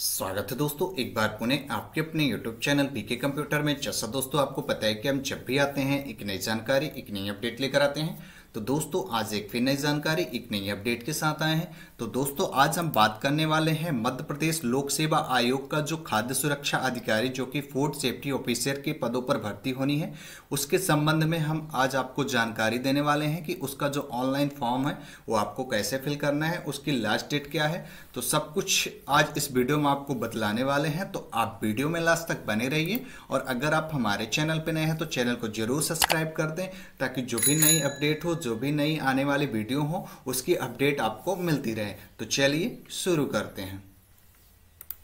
स्वागत है दोस्तों एक बार पुनः आपके अपने YouTube चैनल पीके कंप्यूटर में। जैसा दोस्तों आपको पता है कि हम जब भी आते हैं एक नई जानकारी एक नई अपडेट लेकर आते हैं। तो दोस्तों आज एक फिर नई जानकारी एक नई अपडेट के साथ आए हैं। तो दोस्तों आज हम बात करने वाले हैं मध्य प्रदेश लोक सेवा आयोग का जो खाद्य सुरक्षा अधिकारी जो कि फूड सेफ्टी ऑफिसर के पदों पर भर्ती होनी है, उसके संबंध में हम आज आपको जानकारी देने वाले हैं कि उसका जो ऑनलाइन फॉर्म है वो आपको कैसे फिल करना है, उसकी लास्ट डेट क्या है। तो सब कुछ आज इस वीडियो में आपको बतलाने वाले हैं, तो आप वीडियो में लास्ट तक बने रहिए। और अगर आप हमारे चैनल पे नए हैं तो चैनल को जरूर सब्सक्राइब कर दें, ताकि जो भी नई अपडेट हो, जो भी नई आने वाली वीडियो हो, उसकी अपडेट आपको मिलती रहे। तो चलिए शुरू करते हैं।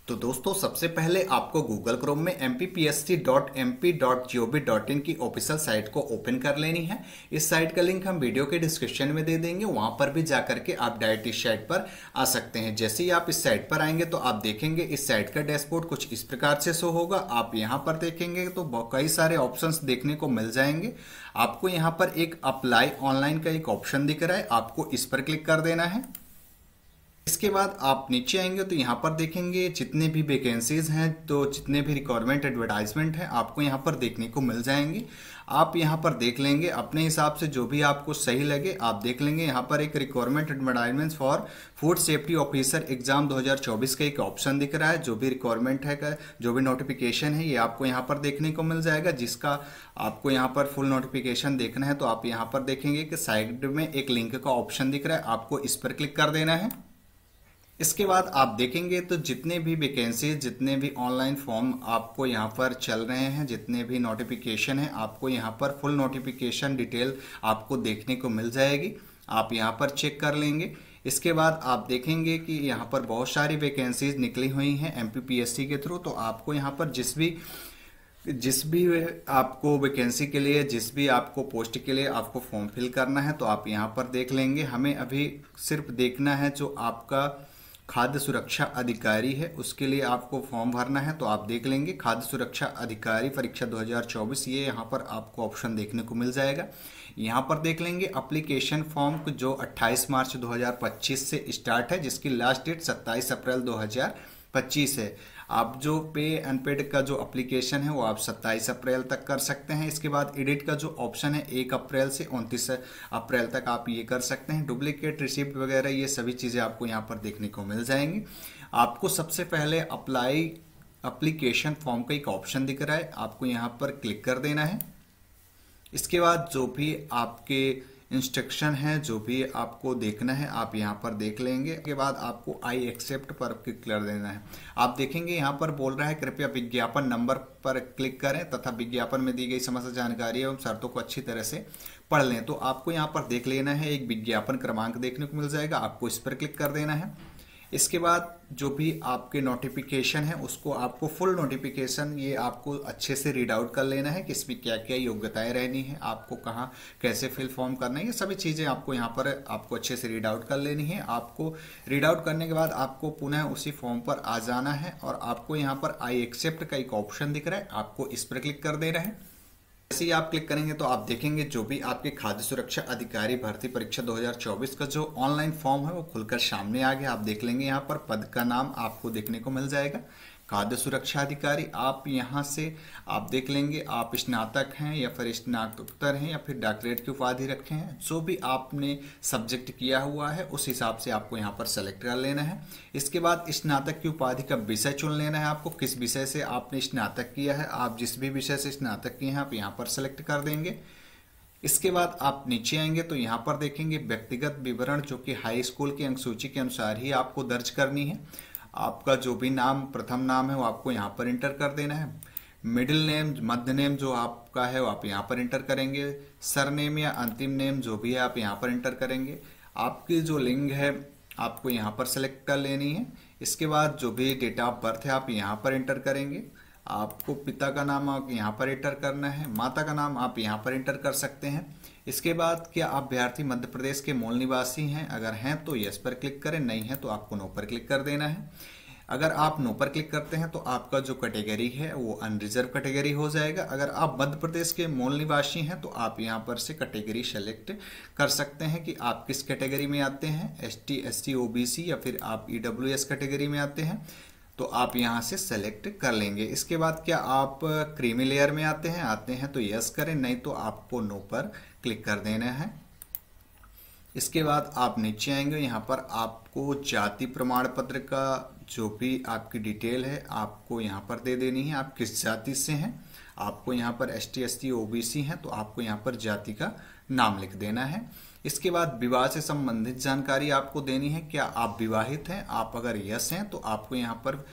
तो दोस्तों सबसे पहले आपको गूगल क्रोम में mppsc.mp.gov.in की ऑफिशियल साइट को ओपन कर लेनी है। इस साइट का लिंक हम वीडियो के डिस्क्रिप्शन में दे देंगे, वहां पर भी जाकर के आप डायरेक्ट इस साइट पर आ सकते हैं। जैसे ही आप इस साइट पर आएंगे तो आप देखेंगे इस साइट का डैशबोर्ड कुछ इस प्रकार से शो होगा। आप यहाँ पर देखेंगे तो कई सारे ऑप्शंस देखने को मिल जाएंगे। आपको यहाँ पर एक अप्लाई ऑनलाइन का एक ऑप्शन दिख रहा है, आपको इस पर क्लिक कर देना है। इसके बाद आप नीचे आएंगे तो यहाँ पर देखेंगे जितने भी वैकेंसीज हैं, तो जितने भी रिक्वायरमेंट एडवर्टाइजमेंट हैं आपको यहाँ पर देखने को मिल जाएंगे। आप यहाँ पर देख लेंगे अपने हिसाब से जो भी आपको सही लगे आप देख लेंगे। यहाँ पर एक requirement advertisement for food safety officer exam 2024 का एक ऑप्शन दिख रहा है। जो भी रिक्वायरमेंट है, जो भी नोटिफिकेशन है, ये आपको यहाँ पर देखने को मिल जाएगा। जिसका आपको यहाँ पर फुल नोटिफिकेशन देखना है तो आप यहाँ पर देखेंगे कि साइड में एक लिंक का ऑप्शन दिख रहा है, आपको इस पर क्लिक कर देना है। इसके बाद आप देखेंगे तो जितने भी वैकेंसी, जितने भी ऑनलाइन फॉर्म आपको यहाँ पर चल रहे हैं, जितने भी नोटिफिकेशन है, आपको यहाँ पर फुल नोटिफिकेशन डिटेल आपको देखने को मिल जाएगी। आप यहाँ पर चेक कर लेंगे। इसके बाद आप देखेंगे कि यहाँ पर बहुत सारी वैकेंसीज निकली हुई हैं MPPSC के थ्रू। तो आपको यहाँ पर जिस भी आपको वैकेंसी के लिए, जिस भी आपको पोस्ट के लिए आपको फॉर्म फिल करना है तो आप यहाँ पर देख लेंगे। हमें अभी सिर्फ देखना है जो आपका खाद्य सुरक्षा अधिकारी है, उसके लिए आपको फॉर्म भरना है। तो आप देख लेंगे खाद्य सुरक्षा अधिकारी परीक्षा 2024, ये यहाँ पर आपको ऑप्शन देखने को मिल जाएगा। यहाँ पर देख लेंगे एप्लीकेशन फॉर्म जो 28 मार्च 2025 से स्टार्ट है, जिसकी लास्ट डेट 27 अप्रैल 2025 है। आप जो पे अनपेड का जो एप्लीकेशन है वो आप 27 अप्रैल तक कर सकते हैं। इसके बाद एडिट का जो ऑप्शन है 1 अप्रैल से 29 अप्रैल तक आप ये कर सकते हैं। डुप्लीकेट रिसिप्ट वगैरह ये सभी चीज़ें आपको यहाँ पर देखने को मिल जाएंगी। आपको सबसे पहले अप्लाई एप्लीकेशन फॉर्म का एक ऑप्शन दिख रहा है, आपको यहाँ पर क्लिक कर देना है। इसके बाद जो भी आपके इंस्ट्रक्शन है, जो भी आपको देखना है आप यहाँ पर देख लेंगे। के बाद आपको आई एक्सेप्ट पर क्लिक कर देना है। आप देखेंगे यहाँ पर बोल रहा है कृपया विज्ञापन नंबर पर क्लिक करें तथा विज्ञापन में दी गई समस्त जानकारी एवं शर्तों को अच्छी तरह से पढ़ लें। तो आपको यहाँ पर देख लेना है, एक विज्ञापन क्रमांक देखने को मिल जाएगा, आपको इस पर क्लिक कर देना है। इसके बाद जो भी आपके नोटिफिकेशन है उसको आपको फुल नोटिफिकेशन ये आपको अच्छे से रीड आउट कर लेना है कि इसमें क्या क्या योग्यताएं रहनी है, आपको कहाँ कैसे फिल फॉर्म करना है, ये सभी चीज़ें आपको यहाँ पर आपको अच्छे से रीड आउट कर लेनी है। आपको रीड आउट करने के बाद आपको पुनः उसी फॉर्म पर आ जाना है और आपको यहाँ पर आई एक्सेप्ट का एक ऑप्शन दिख रहा है, आपको इस पर क्लिक कर देना है। जैसे ही आप क्लिक करेंगे तो आप देखेंगे जो भी आपके खाद्य सुरक्षा अधिकारी भर्ती परीक्षा 2024 का जो ऑनलाइन फॉर्म है वो खुलकर सामने आ गया। आप देख लेंगे यहाँ पर पद का नाम आपको देखने को मिल जाएगा, खाद्य सुरक्षा अधिकारी। आप यहाँ से आप देख लेंगे आप स्नातक हैं या फिर स्नातकोत्तर हैं या फिर डॉक्टरेट की उपाधि रखे हैं, जो भी आपने सब्जेक्ट किया हुआ है उस हिसाब से आपको यहाँ पर सेलेक्ट कर लेना है। इसके बाद स्नातक की उपाधि का विषय चुन लेना है, आपको किस विषय से आपने स्नातक किया है। आप जिस भी विषय से स्नातक किए हैं आप यहाँ पर सेलेक्ट कर देंगे। इसके बाद आप नीचे आएंगे तो यहाँ पर देखेंगे व्यक्तिगत विवरण जो कि हाई स्कूल की अंकसूची के अनुसार ही आपको दर्ज करनी है। आपका जो भी नाम प्रथम नाम है वो आपको यहाँ पर इंटर कर देना है। मिडिल नेम, मध्य नेम जो आपका है वो आप यहाँ पर इंटर करेंगे। सरनेम या अंतिम नेम जो भी है आप यहाँ पर इंटर करेंगे। आपकी जो लिंग है आपको यहाँ पर सेलेक्ट कर लेनी है। इसके बाद जो भी डेट ऑफ बर्थ है आप यहाँ पर इंटर करेंगे। आपको पिता का नाम आप यहाँ पर इंटर करना है, माता का नाम आप यहाँ पर इंटर कर सकते हैं। इसके बाद क्या अभ्यर्थी मध्य प्रदेश के मूल निवासी हैं, अगर हैं तो यस पर क्लिक करें, नहीं है तो आपको नो पर क्लिक कर देना है। अगर आप नो पर क्लिक करते हैं तो आपका जो कैटेगरी है वो अनरिजर्व कैटेगरी हो जाएगा। अगर आप मध्य प्रदेश के मूल निवासी हैं तो आप यहाँ पर से कैटेगरी सेलेक्ट कर सकते हैं कि आप किस कैटेगरी में आते हैं, ST SC OBC या फिर आप EWS कैटेगरी में आते हैं। तो आप यहाँ से सेलेक्ट कर लेंगे। इसके बाद क्या आप क्रीमी लेयर में आते हैं तो यस करें, नहीं तो आपको नो पर क्लिक कर देना है। इसके बाद आप नीचे आएंगे, यहाँ पर आपको जाति प्रमाण पत्र का जो भी आपकी डिटेल है आपको यहाँ पर दे देनी है। आप किस जाति से हैं, आपको यहाँ पर ST SC OBC हैं तो आपको यहाँ पर जाति का नाम लिख देना है। इसके बाद विवाह से संबंधित जानकारी आपको देनी है। क्या आप विवाहित हैं? आप अगर यस हैं तो आपको यहाँ पर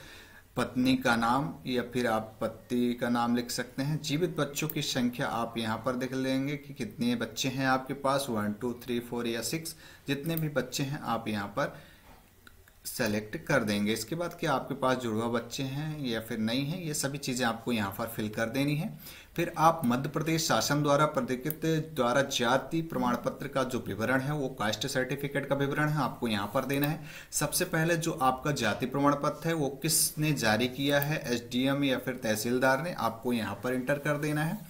पत्नी का नाम या फिर आप पति का नाम लिख सकते हैं। जीवित बच्चों की संख्या आप यहाँ पर देख लेंगे कि कितने बच्चे हैं आपके पास, 1 2 3 4 या 6, जितने भी बच्चे हैं आप यहाँ पर सेलेक्ट कर देंगे। इसके बाद क्या आपके पास जुड़वा बच्चे हैं या फिर नहीं है, ये सभी चीज़ें आपको यहाँ पर फिल कर देनी है। फिर आप मध्य प्रदेश शासन द्वारा प्रदत्त द्वारा जाति प्रमाण पत्र का जो विवरण है वो कास्ट सर्टिफिकेट का विवरण है, आपको यहाँ पर देना है। सबसे पहले जो आपका जाति प्रमाण पत्र है वो किसने जारी किया है, SDM या फिर तहसीलदार ने, आपको यहाँ पर इंटर कर देना है।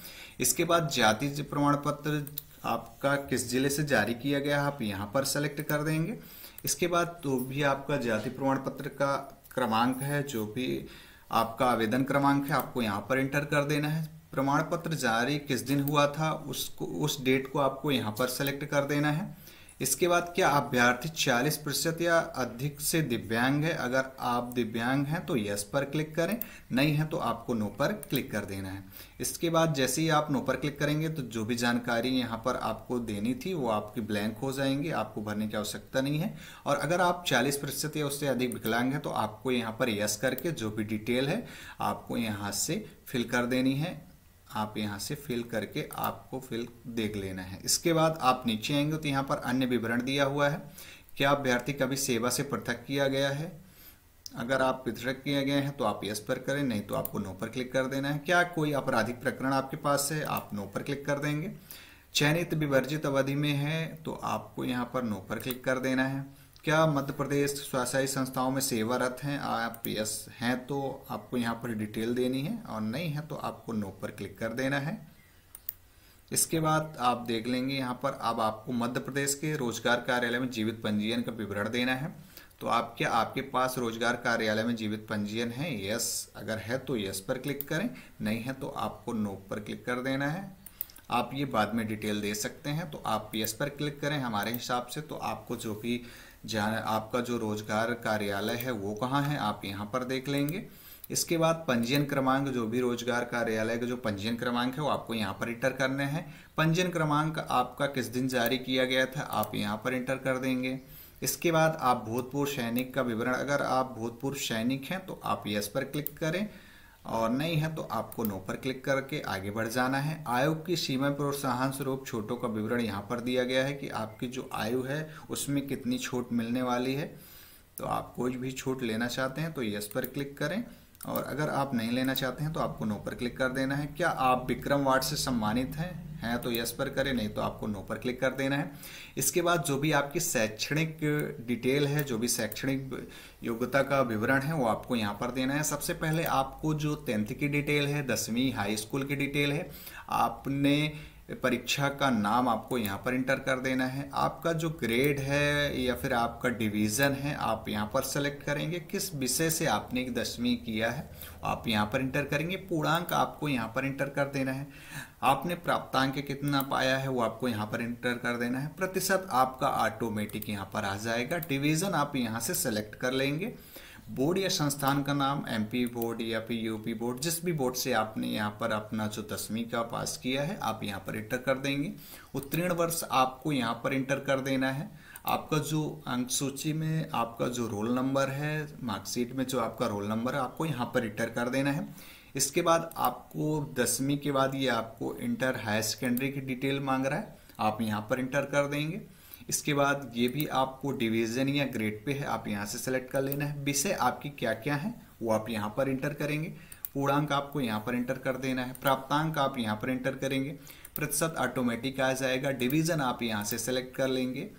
इसके बाद जाति प्रमाण पत्र आपका किस जिले से जारी किया गया है आप यहाँ पर सेलेक्ट कर देंगे। इसके बाद तो भी आपका जाति प्रमाण पत्र का क्रमांक है, जो भी आपका आवेदन क्रमांक है आपको यहाँ पर इंटर कर देना है। प्रमाण पत्र जारी किस दिन हुआ था उसको, उस डेट को आपको यहाँ पर सेलेक्ट कर देना है। इसके बाद क्या अभ्यर्थी 40% या अधिक से दिव्यांग है, अगर आप दिव्यांग हैं तो यस पर क्लिक करें, नहीं है तो आपको नो पर क्लिक कर देना है। इसके बाद जैसे ही आप नो पर क्लिक करेंगे तो जो भी जानकारी यहाँ पर आपको देनी थी वो आपकी ब्लैंक हो जाएंगी, आपको भरने की आवश्यकता नहीं है। और अगर आप 40% या उससे अधिक विकलांग हैं तो आपको यहाँ पर यस करके जो भी डिटेल है आपको यहाँ से फिल कर देनी है। आप यहाँ से फिल करके आपको फिल देख लेना है। इसके बाद आप नीचे आएंगे तो यहाँ पर अन्य विवरण दिया हुआ है। क्या अभ्यर्थी कभी सेवा से पृथक किया गया है, अगर आप पृथक किए गए हैं तो आप यस पर करें, नहीं तो आपको नो पर क्लिक कर देना है। क्या कोई आपराधिक प्रकरण आपके पास है, आप नो पर क्लिक कर देंगे। चयनित विवर्जित अवधि में है तो आपको यहाँ पर नो पर क्लिक कर देना है। क्या मध्य प्रदेश स्वशासी संस्थाओं में सेवारत हैं, आप यस हैं तो आपको यहाँ पर डिटेल देनी है, और नहीं है तो आपको नो पर क्लिक कर देना है। इसके बाद आप देख लेंगे यहाँ पर अब आपको मध्य प्रदेश के रोजगार कार्यालय में जीवित पंजीयन का विवरण देना है। तो आप क्या आपके पास रोजगार कार्यालय में जीवित पंजीयन है, यस अगर है तो यस पर क्लिक करें, नहीं है तो आपको नो पर क्लिक कर देना है। आप ये बाद में डिटेल दे सकते हैं, तो आप यस पर क्लिक करें हमारे हिसाब से। तो आपको जो भी आपका जो रोजगार कार्यालय है वो कहाँ है आप यहाँ पर देख लेंगे। इसके बाद पंजीयन क्रमांक, जो भी रोजगार कार्यालय का जो पंजीयन क्रमांक है वो आपको यहाँ पर इंटर करने हैं। पंजीयन क्रमांक आपका किस दिन जारी किया गया था आप यहाँ पर इंटर कर देंगे। इसके बाद आप भूतपूर्व सैनिक का विवरण, अगर आप भूतपूर्व सैनिक हैं तो आप यस पर क्लिक करें, और नहीं है तो आपको नो पर क्लिक करके आगे बढ़ जाना है। आयु की सीमा प्रोत्साहन स्वरूप छूटों का विवरण यहाँ पर दिया गया है कि आपकी जो आयु है उसमें कितनी छूट मिलने वाली है। तो आप कोई भी छूट लेना चाहते हैं तो यस पर क्लिक करें, और अगर आप नहीं लेना चाहते हैं तो आपको नो पर क्लिक कर देना है। क्या आप विक्रम अवार्ड से सम्मानित हैं तो यस पर करें, नहीं तो आपको नो पर क्लिक कर देना है। इसके बाद जो भी आपकी शैक्षणिक डिटेल है, जो भी शैक्षणिक योग्यता का विवरण है वो आपको यहाँ पर देना है। सबसे पहले आपको जो 10th की डिटेल है, 10वीं हाई स्कूल की डिटेल है, आपने परीक्षा का नाम आपको यहाँ पर इंटर कर देना है। आपका जो ग्रेड है या फिर आपका डिवीज़न है आप यहाँ पर सेलेक्ट करेंगे। किस विषय से आपने 10वीं किया है आप यहाँ पर इंटर करेंगे। पूर्णांक आपको यहाँ पर इंटर कर देना है। आपने प्राप्तांक कितना पाया है वो आपको यहाँ पर इंटर कर देना है। प्रतिशत आपका ऑटोमेटिक यहाँ पर आ जाएगा। डिवीज़न आप यहाँ से सेलेक्ट कर लेंगे। बोर्ड या संस्थान का नाम, MP बोर्ड या फिर UP बोर्ड, जिस भी बोर्ड से आपने यहाँ पर अपना जो 10वीं का पास किया है आप यहाँ पर इंटर कर देंगे। उत्तीर्ण वर्ष आपको यहाँ पर इंटर कर देना है। आपका जो अंक सूची में आपका जो रोल नंबर है, मार्कशीट में जो आपका रोल नंबर है आपको यहाँ पर इंटर कर देना है। इसके बाद आपको 10वीं के बाद ये आपको इंटर हायर सेकेंडरी की डिटेल मांग रहा है, आप यहाँ पर इंटर कर देंगे। इसके बाद ये भी आपको डिवीज़न या ग्रेड पे है, आप यहाँ से सेलेक्ट कर लेना है। विषय आपकी क्या क्या है वो आप यहाँ पर इंटर करेंगे। पूर्णांक आपको यहाँ पर इंटर कर देना है। प्राप्तांक आप यहाँ पर इंटर करेंगे। प्रतिशत ऑटोमेटिक आ जाएगा। डिवीज़न आप यहाँ से सेलेक्ट कर लेंगे।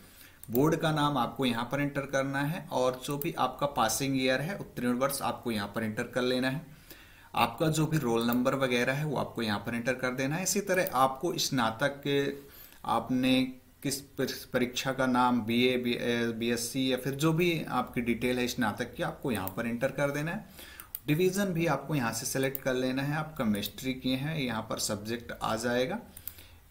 बोर्ड का नाम आपको यहाँ पर इंटर करना है, और जो भी आपका पासिंग ईयर है, उत्तीर्ण वर्ष आपको यहाँ पर इंटर कर लेना है। आपका जो भी रोल नंबर वगैरह है वो आपको यहाँ पर इंटर कर देना है। इसी तरह आपको स्नातक के आपने किस परीक्षा का नाम, बीए, बीएससी या फिर जो भी आपकी डिटेल है स्नातक की, आपको यहाँ पर इंटर कर देना है। डिवीज़न भी आपको यहाँ से सेलेक्ट कर लेना है। आप केमिस्ट्री किए हैं, यहाँ पर सब्जेक्ट आ जाएगा।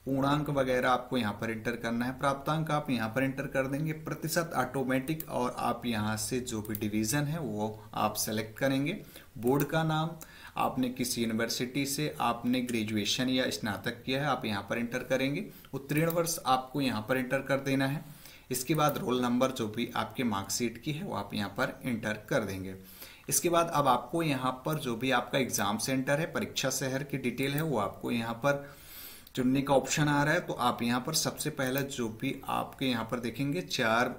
पूर्णांक वगैरह आपको यहाँ पर इंटर करना है। प्राप्तांक आप यहाँ पर इंटर कर देंगे। प्रतिशत ऑटोमेटिक, और आप यहाँ से जो भी डिवीज़न है वो आप सेलेक्ट करेंगे। बोर्ड का नाम, आपने किस यूनिवर्सिटी से आपने ग्रेजुएशन या स्नातक किया है, आप यहाँ पर इंटर करेंगे। उत्तीर्ण वर्ष आपको यहाँ पर इंटर कर देना है। इसके बाद रोल नंबर जो भी आपके मार्कशीट की है वो आप यहाँ पर इंटर कर देंगे। इसके बाद अब आपको यहाँ पर जो भी आपका एग्जाम सेंटर है, परीक्षा शहर की डिटेल है, वो आपको यहाँ पर चुनने का ऑप्शन आ रहा है। तो आप यहाँ पर सबसे पहले जो भी आपके यहाँ पर देखेंगे 4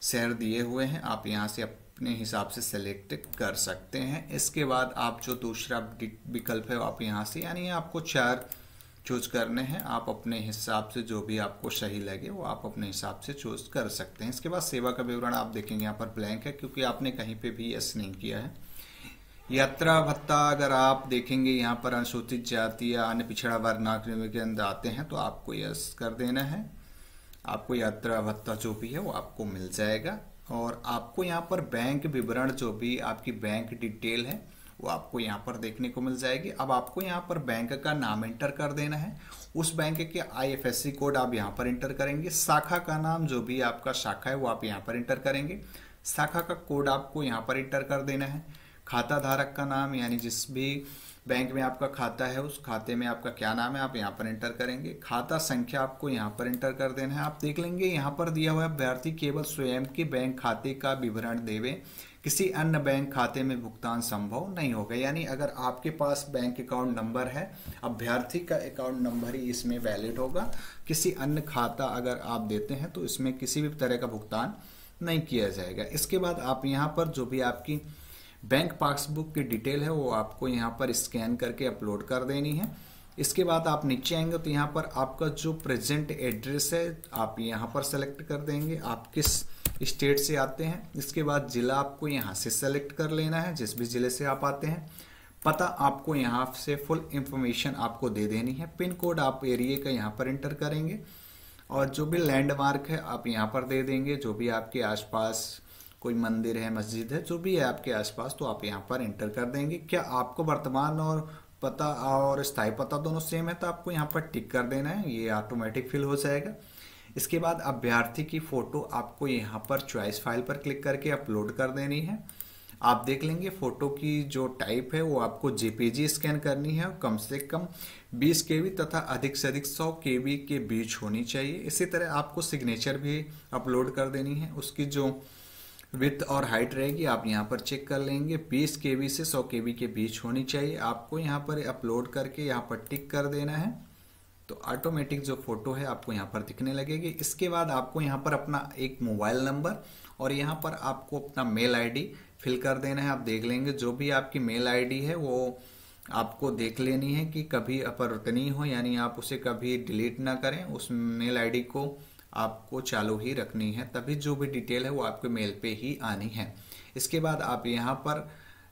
शहर दिए हुए हैं, आप यहाँ से अपने हिसाब से सेलेक्ट कर सकते हैं। इसके बाद आप जो दूसरा विकल्प है आप यहाँ से, यानी आपको 4 चूज करने हैं। आप अपने हिसाब से जो भी आपको सही लगे वो आप अपने हिसाब से चूज कर सकते हैं। इसके बाद सेवा का विवरण आप देखेंगे यहाँ पर ब्लैंक है, क्योंकि आपने कहीं पे भी यस नहीं किया है। यात्रा भत्ता अगर आप देखेंगे यहाँ पर अनुसूचित जाति या अन्य पिछड़ा वर्ग नागरिक के अंदर आते हैं तो आपको यस कर देना है। आपको यात्रा भत्ता जो भी है वो आपको मिल जाएगा। और आपको यहाँ पर बैंक विवरण जो भी आपकी बैंक डिटेल है वो आपको यहाँ पर देखने को मिल जाएगी। अब आपको यहाँ पर बैंक का नाम एंटर कर देना है। उस बैंक के IFSC कोड आप यहाँ पर एंटर करेंगे। शाखा का नाम, जो भी आपका शाखा है वो आप यहाँ पर एंटर करेंगे। शाखा का कोड आपको यहाँ पर एंटर कर देना है। खाता धारक का नाम, यानी जिस भी बैंक में आपका खाता है उस खाते में आपका क्या नाम है, आप यहाँ पर एंटर करेंगे। खाता संख्या आपको यहाँ पर एंटर कर देना है। आप देख लेंगे यहाँ पर दिया हुआ है अभ्यर्थी केवल स्वयं के बैंक खाते का विवरण देवे, किसी अन्य बैंक खाते में भुगतान संभव नहीं होगा। यानी अगर आपके पास बैंक अकाउंट नंबर है, अभ्यर्थी का अकाउंट नंबर ही इसमें वैलिड होगा। किसी अन्य खाता अगर आप देते हैं तो इसमें किसी भी तरह का भुगतान नहीं किया जाएगा। इसके बाद आप यहाँ पर जो भी आपकी बैंक पासबुक की डिटेल है वो आपको यहाँ पर स्कैन करके अपलोड कर देनी है। इसके बाद आप नीचे आएंगे तो यहाँ पर आपका जो प्रेजेंट एड्रेस है आप यहाँ पर सेलेक्ट कर देंगे, आप किस स्टेट से आते हैं। इसके बाद जिला आपको यहाँ से सेलेक्ट कर लेना है, जिस भी जिले से आप आते हैं। पता आपको यहाँ से फुल इंफॉर्मेशन आपको दे देनी है। पिन कोड आप एरिया का यहाँ पर एंटर करेंगे, और जो भी लैंडमार्क है आप यहाँ पर दे देंगे। जो भी आपके आसपास कोई मंदिर है, मस्जिद है, जो भी है आपके आसपास, तो आप यहाँ पर एंटर कर देंगे। क्या आपको वर्तमान और पता और स्थायी पता दोनों सेम है तो आपको यहाँ पर टिक कर देना है, ये ऑटोमेटिक फिल हो जाएगा। इसके बाद अभ्यर्थी की फोटो आपको यहाँ पर चॉइस फाइल पर क्लिक करके अपलोड कर देनी है। आप देख लेंगे फोटो की जो टाइप है वो आपको JPG स्कैन करनी है, कम से कम 20 KB तथा अधिक से अधिक 100 KB के बीच होनी चाहिए। इसी तरह आपको सिग्नेचर भी अपलोड कर देनी है, उसकी जो विड्थ और हाइट रहेगी आप यहाँ पर चेक कर लेंगे। 20 KB से 100 KB के बीच होनी चाहिए। आपको यहाँ पर अपलोड करके यहाँ पर टिक कर देना है, तो ऑटोमेटिक जो फोटो है आपको यहाँ पर दिखने लगेगी। इसके बाद आपको यहाँ पर अपना एक मोबाइल नंबर और यहाँ पर आपको अपना मेल ID फिल कर देना है। आप देख लेंगे जो भी आपकी मेल ID है वो आपको देख लेनी है कि कभी अपरिवर्तनीय हो, यानी आप उसे कभी डिलीट ना करें। उस मेल ID को आपको चालू ही रखनी है, तभी जो भी डिटेल है वो आपके मेल पे ही आनी है। इसके बाद आप यहाँ पर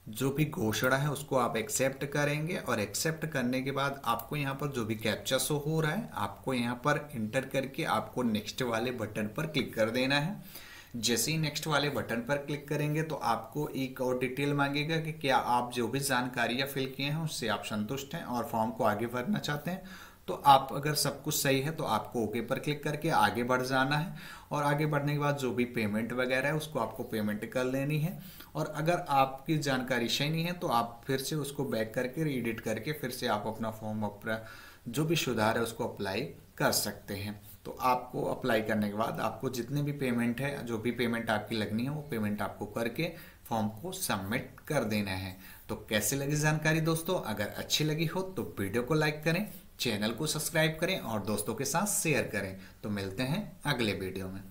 जो भी घोषणा है उसको आप एक्सेप्ट करेंगे, और एक्सेप्ट करने के बाद आपको यहाँ पर जो भी कैप्चा शो हो रहा है आपको यहाँ पर इंटर करके आपको नेक्स्ट वाले बटन पर क्लिक कर देना है। जैसे ही नेक्स्ट वाले बटन पर क्लिक करेंगे तो आपको एक और डिटेल मांगेगा कि क्या आप जो भी जानकारियाँ फिल किए हैं उससे आप संतुष्ट हैं और फॉर्म को आगे भरना चाहते हैं। तो आप अगर सब कुछ सही है तो आपको ओके पर क्लिक करके आगे बढ़ जाना है, और आगे बढ़ने के बाद जो भी पेमेंट वगैरह है उसको आपको पेमेंट कर लेनी है। और अगर आपकी जानकारी सही नहीं है तो आप फिर से उसको बैक करके रीएडिट करके फिर से आप अपना फॉर्म अपना जो भी सुधार है उसको अप्लाई कर सकते हैं। तो आपको अप्लाई करने के बाद आपको जितने भी पेमेंट है, जो भी पेमेंट आपकी लगनी है वो पेमेंट आपको करके फॉर्म को सबमिट कर देना है। तो कैसे लगी जानकारी दोस्तों? अगर अच्छी लगी हो तो वीडियो को लाइक करें, चैनल को सब्सक्राइब करें और दोस्तों के साथ शेयर करें। तो मिलते हैं अगले वीडियो में।